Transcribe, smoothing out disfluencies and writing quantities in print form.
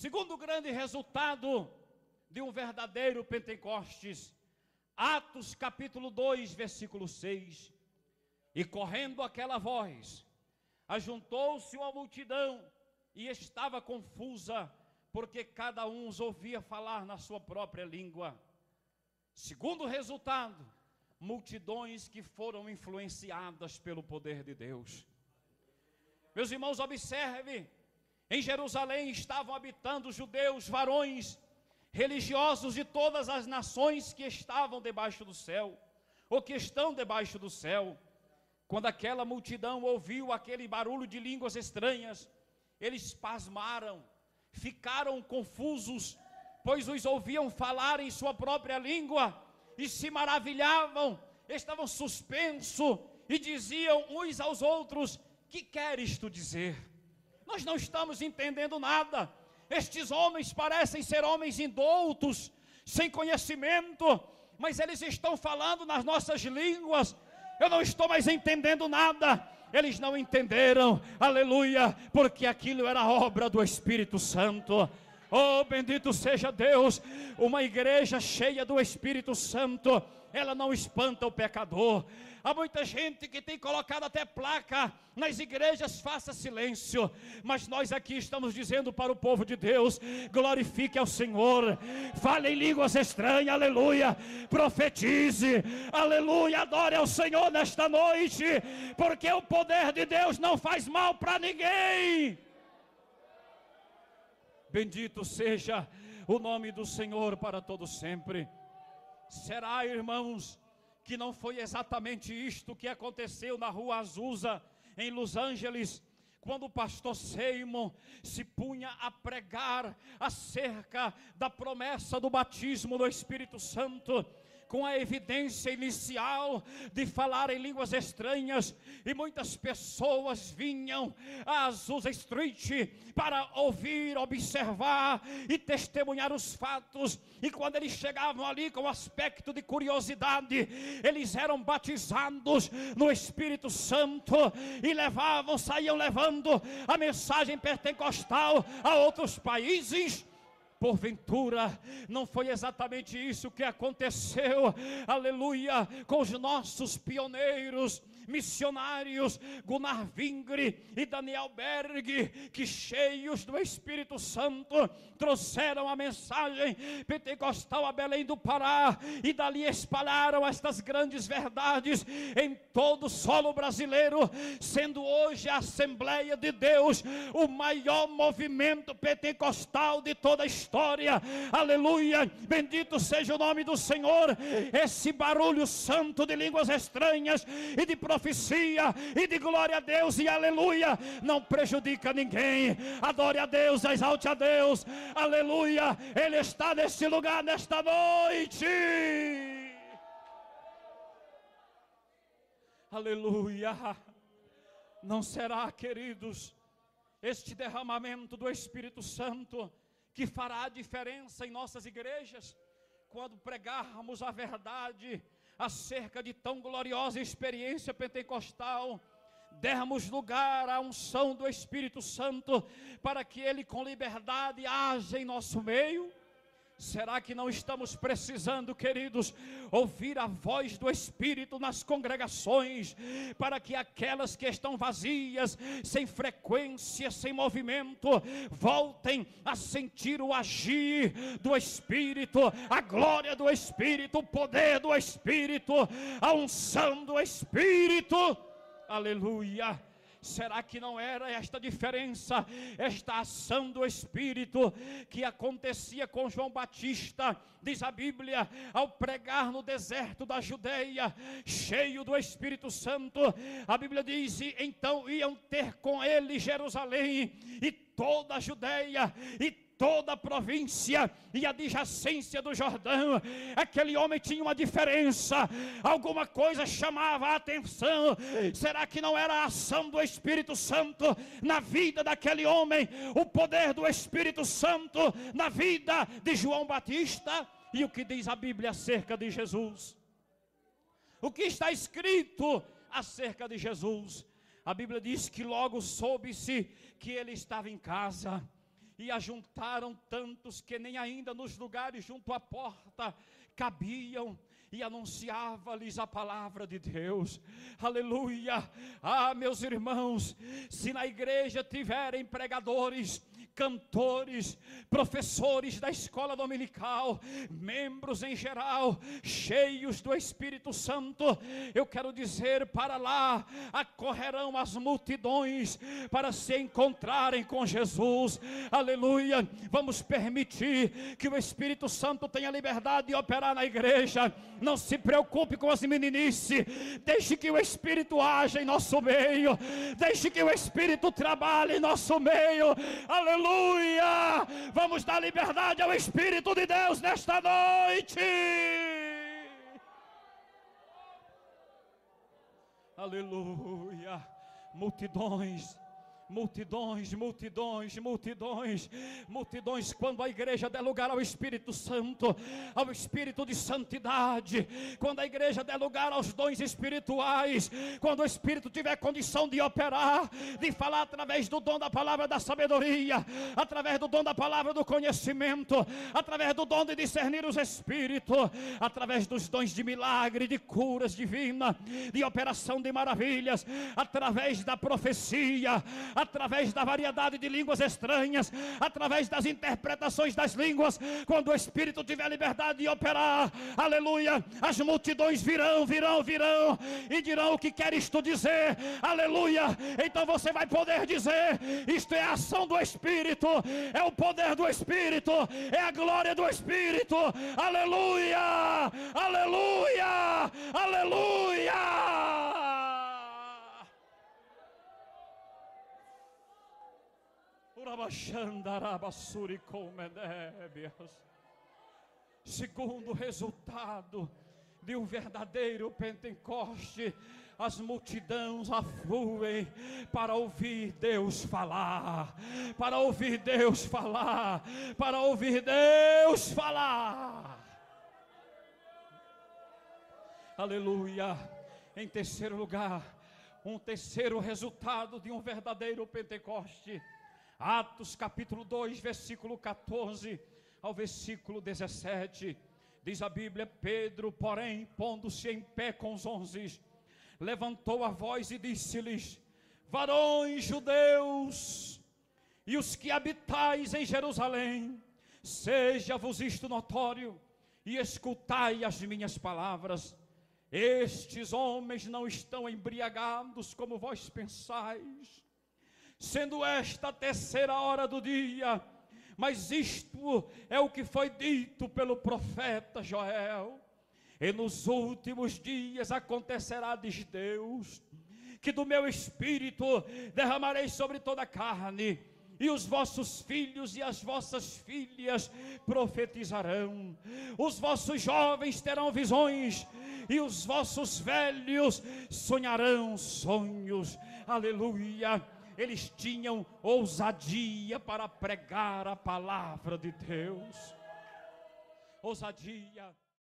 Segundo grande resultado de um verdadeiro Pentecostes, Atos capítulo 2, versículo 6. E correndo aquela voz, ajuntou-se uma multidão e estava confusa, porque cada um os ouvia falar na sua própria língua. Segundo resultado, multidões que foram influenciadas pelo poder de Deus. Meus irmãos, observe, em Jerusalém estavam habitando judeus, varões, religiosos de todas as nações que estavam debaixo do céu, ou que estão debaixo do céu. Quando aquela multidão ouviu aquele barulho de línguas estranhas, eles pasmaram, ficaram confusos, pois os ouviam falar em sua própria língua, e se maravilhavam, estavam suspensos, e diziam uns aos outros: que queres tu dizer? Nós não estamos entendendo nada. Estes homens parecem ser homens indoutos, sem conhecimento, mas eles estão falando nas nossas línguas. Eu não estou mais entendendo nada. Eles não entenderam, aleluia, porque aquilo era obra do Espírito Santo. Oh, bendito seja Deus. Uma igreja cheia do Espírito Santo, ela não espanta o pecador. Há muita gente que tem colocado até placa nas igrejas: faça silêncio. Mas nós aqui estamos dizendo para o povo de Deus: glorifique ao Senhor, fale em línguas estranhas, aleluia, profetize, aleluia, adore ao Senhor nesta noite, porque o poder de Deus não faz mal para ninguém. Bendito seja o nome do Senhor para todo sempre. Será, irmãos, que não foi exatamente isto que aconteceu na rua Azusa, em Los Angeles, quando o pastor Seymour se punha a pregar acerca da promessa do batismo do Espírito Santo, com a evidência inicial de falar em línguas estranhas, e muitas pessoas vinham a Azusa Street para ouvir, observar e testemunhar os fatos, e quando eles chegavam ali com aspecto de curiosidade, eles eram batizados no Espírito Santo e saíam levando a mensagem pentecostal a outros países. Porventura, não foi exatamente isso que aconteceu, aleluia, com os nossos pioneiros, missionários, Gunnar Vingre e Daniel Berg, que cheios do Espírito Santo, trouxeram a mensagem pentecostal a Belém do Pará, e dali espalharam estas grandes verdades em todo o solo brasileiro, sendo hoje a Assembleia de Deus o maior movimento pentecostal de toda a história, aleluia, bendito seja o nome do Senhor. Esse barulho santo de línguas estranhas e de profecia e de glória a Deus e aleluia não prejudica ninguém. Adore a Deus, exalte a Deus, aleluia, Ele está nesse lugar nesta noite, aleluia. Não será, queridos, este derramamento do Espírito Santo que fará a diferença em nossas igrejas, quando pregarmos a verdade acerca de tão gloriosa experiência pentecostal, dermos lugar à unção do Espírito Santo, para que Ele com liberdade haja em nosso meio? Será que não estamos precisando, queridos, ouvir a voz do Espírito nas congregações, para que aquelas que estão vazias, sem frequência, sem movimento, voltem a sentir o agir do Espírito, a glória do Espírito, o poder do Espírito, a unção do Espírito, aleluia. Será que não era esta diferença, esta ação do Espírito que acontecia com João Batista, diz a Bíblia, ao pregar no deserto da Judeia, cheio do Espírito Santo? A Bíblia diz: então iam ter com ele Jerusalém e toda a Judeia e toda a província e a adjacência do Jordão. Aquele homem tinha uma diferença, alguma coisa chamava a atenção. Será que não era a ação do Espírito Santo na vida daquele homem, o poder do Espírito Santo na vida de João Batista? E o que diz a Bíblia acerca de Jesus? O que está escrito acerca de Jesus? A Bíblia diz que logo soube-se que ele estava em casa. e ajuntaram tantos que nem ainda nos lugares junto à porta cabiam, e anunciava-lhes a palavra de Deus. Aleluia. Meus irmãos, se na igreja tiverem pregadores, cantores, professores da escola dominical, membros em geral, cheios do Espírito Santo, eu quero dizer, para lá acorrerão as multidões para se encontrarem com Jesus. Aleluia. Vamos permitir que o Espírito Santo tenha liberdade de operar na igreja. Não se preocupe com as meninices, deixe que o Espírito haja em nosso meio, deixe que o Espírito trabalhe em nosso meio. Aleluia. Vamos dar liberdade ao Espírito de Deus nesta noite. Aleluia. Multidões, multidões, multidões, multidões, multidões. Quando a igreja der lugar ao Espírito Santo, ao Espírito de santidade, quando a igreja der lugar aos dons espirituais, quando o Espírito tiver condição de operar, de falar através do dom da palavra da sabedoria, através do dom da palavra do conhecimento, através do dom de discernir os espíritos, através dos dons de milagre, de curas divinas, de operação de maravilhas, através da profecia, através da variedade de línguas estranhas, através das interpretações das línguas, quando o Espírito tiver liberdade de operar, aleluia, as multidões virão e dirão: o que queres tu dizer? Aleluia. Então você vai poder dizer: isto é a ação do Espírito, é o poder do Espírito, é a glória do Espírito. Aleluia, aleluia, aleluia. Segundo resultado de um verdadeiro Pentecoste, as multidões afluem para ouvir Deus falar, para ouvir Deus falar, para ouvir Deus falar. Aleluia. Em terceiro lugar, um terceiro resultado de um verdadeiro Pentecoste, Atos capítulo 2, versículo 14 ao versículo 17, diz a Bíblia: Pedro, porém, pondo-se em pé com os 11, levantou a voz e disse-lhes: varões judeus, e os que habitais em Jerusalém, seja-vos isto notório, e escutai as minhas palavras. Estes homens não estão embriagados como vós pensais, sendo esta a terceira hora do dia, mas isto é o que foi dito pelo profeta Joel: e nos últimos dias acontecerá, diz Deus, que do meu Espírito derramarei sobre toda a carne, e os vossos filhos e as vossas filhas profetizarão, os vossos jovens terão visões, e os vossos velhos sonharão sonhos. Aleluia. Eles tinham ousadia para pregar a palavra de Deus. Ousadia.